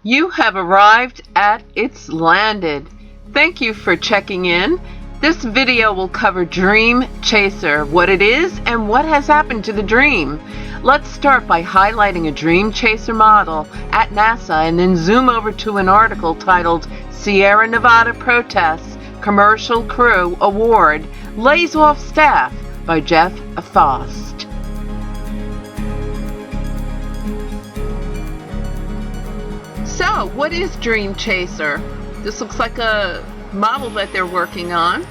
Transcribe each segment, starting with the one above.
You have arrived at It's Landed. Thank you for checking in. This video will cover Dream Chaser, what it is and what has happened to the dream. Let's start by highlighting a Dream Chaser model at NASA and then zoom over to an article titled Sierra Nevada Protests Commercial Crew Award Lays Off Staff by Jeff Foust. So, what is Dream Chaser? This looks like a model that they're working on.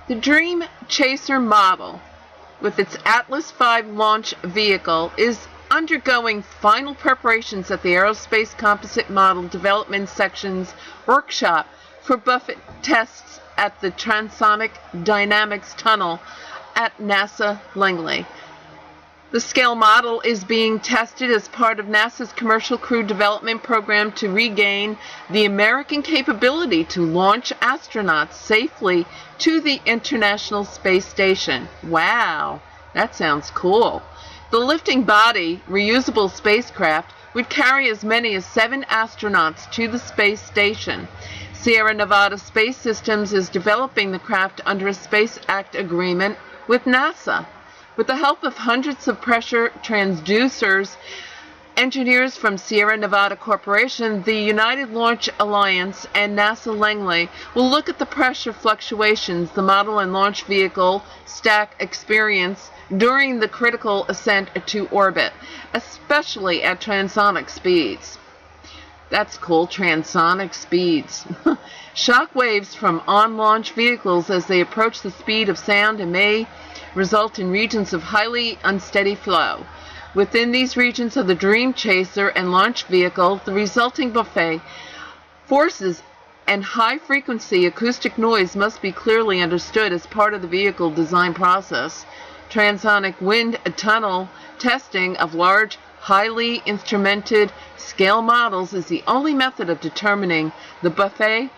The Dream Chaser model, with its Atlas V launch vehicle, is undergoing final preparations at the Aerospace Composite Model Development Section's workshop for buffet tests at the Transonic Dynamics Tunnel at NASA Langley. The scale model is being tested as part of NASA's Commercial Crew Development Program to regain the American capability to launch astronauts safely to the International Space Station. Wow, that sounds cool. The lifting body, reusable spacecraft, would carry as many as 7 astronauts to the space station. Sierra Nevada Space Systems is developing the craft under a Space Act agreement with NASA. With the help of hundreds of pressure transducers, engineers from Sierra Nevada Corporation, the United Launch Alliance, and NASA Langley will look at the pressure fluctuations the model and launch vehicle stack experience during the critical ascent to orbit, especially at transonic speeds. That's cool, transonic speeds. Shock waves from on-launch vehicles as they approach the speed of sound and may result in regions of highly unsteady flow. Within these regions of the Dream Chaser and launch vehicle, the resulting buffet forces and high-frequency acoustic noise must be clearly understood as part of the vehicle design process. Transonic wind tunnel testing of large, highly instrumented scale models is the only method of determining the buffet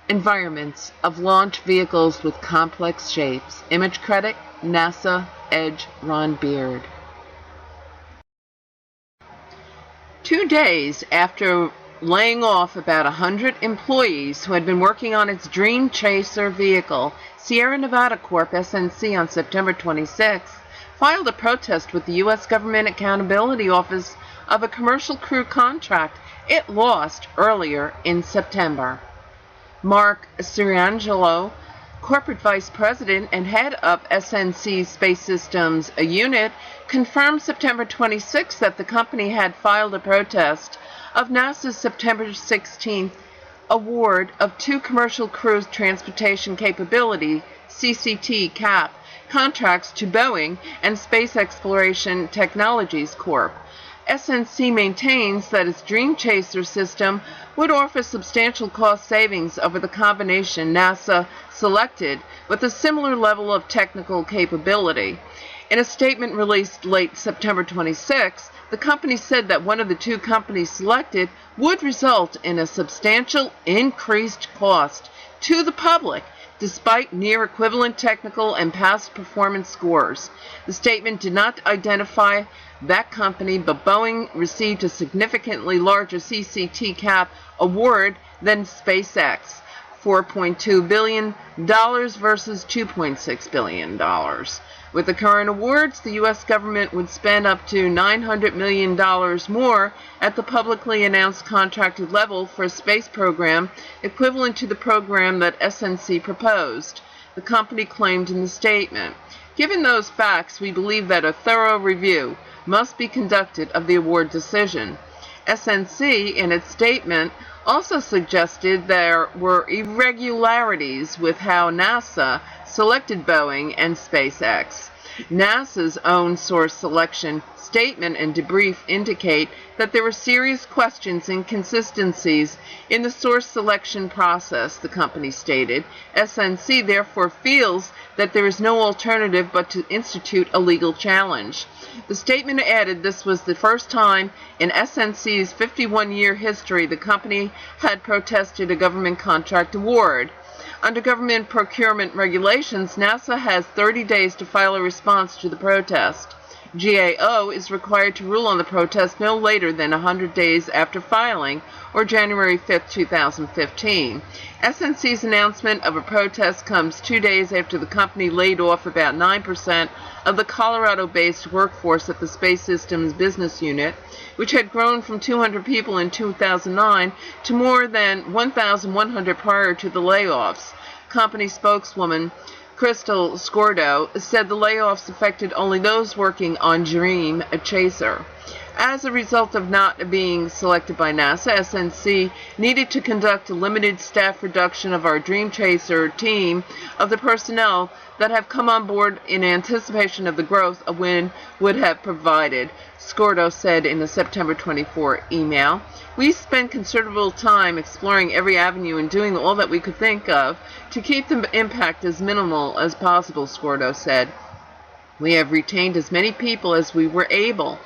environments of launch vehicles with complex shapes. Image credit, NASA Edge Ron Beard. 2 days after laying off about 100 employees who had been working on its Dream Chaser vehicle, Sierra Nevada Corp. SNC on September 26 filed a protest with the U.S. Government Accountability Office of a commercial crew contract it lost earlier in September. Mark Siriangelo, corporate vice president and head of SNC Space Systems unit, confirmed September 26 that the company had filed a protest of NASA's September 16 award of 2 commercial crew transportation capability (CCT CAP) contracts to Boeing and Space Exploration Technologies Corp. SNC maintains that its Dream Chaser system would offer substantial cost savings over the combination NASA selected with a similar level of technical capability. In a statement released late September 26, the company said that one of the 2 companies selected would result in a substantial increased cost to the public despite near equivalent technical and past performance scores. The statement did not identify that company, but Boeing received a significantly larger CCT CAP award than SpaceX, $4.2 billion versus $2.6 billion. With the current awards, the U.S. government would spend up to $900 million more at the publicly announced contracted level for a space program equivalent to the program that SNC proposed, the company claimed in the statement. Given those facts, we believe that a thorough review must be conducted of the award decision. SNC, in its statement, also suggested there were irregularities with how NASA selected Boeing and SpaceX. NASA's own source selection statement and debrief indicate that there were serious questions and inconsistencies in the source selection process, the company stated. SNC therefore feels that there is no alternative but to institute a legal challenge. The statement added this was the first time in SNC's 51-year history the company had protested a government contract award. Under government procurement regulations, NASA has 30 days to file a response to the protest. GAO is required to rule on the protest no later than 100 days after filing, or January 5, 2015. SNC's announcement of a protest comes 2 days after the company laid off about 9% of the Colorado-based workforce at the Space Systems business unit, which had grown from 200 people in 2009 to more than 1,100 prior to the layoffs. Company spokeswoman Crystal Scordo said the layoffs affected only those working on Dream Chaser. As a result of not being selected by NASA, SNC needed to conduct a limited staff reduction of our Dream Chaser team of the personnel that have come on board in anticipation of the growth a win would have provided, Scordo said in a September 24 email. We spent considerable time exploring every avenue and doing all that we could think of to keep the impact as minimal as possible, Scordo said. We have retained as many people as we were able.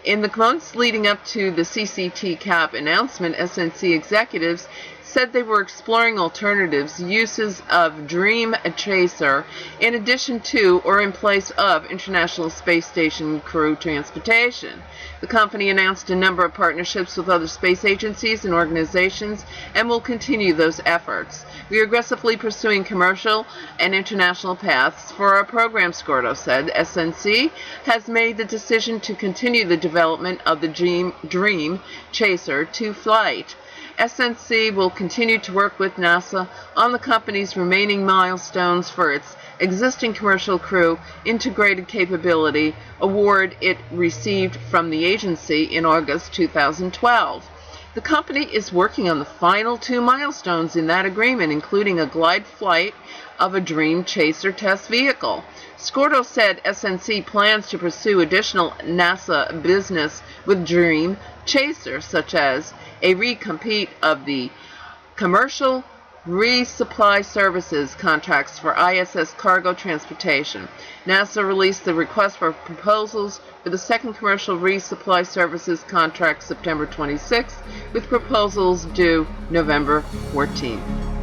In the months leading up to the CCT cap announcement, SNC executives said they were exploring alternatives, uses of Dream Chaser, in addition to or in place of International Space Station crew transportation. The company announced a number of partnerships with other space agencies and organizations and will continue those efforts. We are aggressively pursuing commercial and international paths for our program, Scordo said. SNC has made the decision to continue the development of the Dream Chaser to flight. SNC will continue to work with NASA on the company's remaining milestones for its existing commercial crew integrated capability award it received from the agency in August 2012. The company is working on the final 2 milestones in that agreement, including a glide flight of a Dream Chaser test vehicle. Scordo said SNC plans to pursue additional NASA business with Dream Chaser, such as a recompete of the commercial resupply services contracts for ISS cargo transportation. NASA released the request for proposals for the second commercial resupply services contract September 26, with proposals due November 14.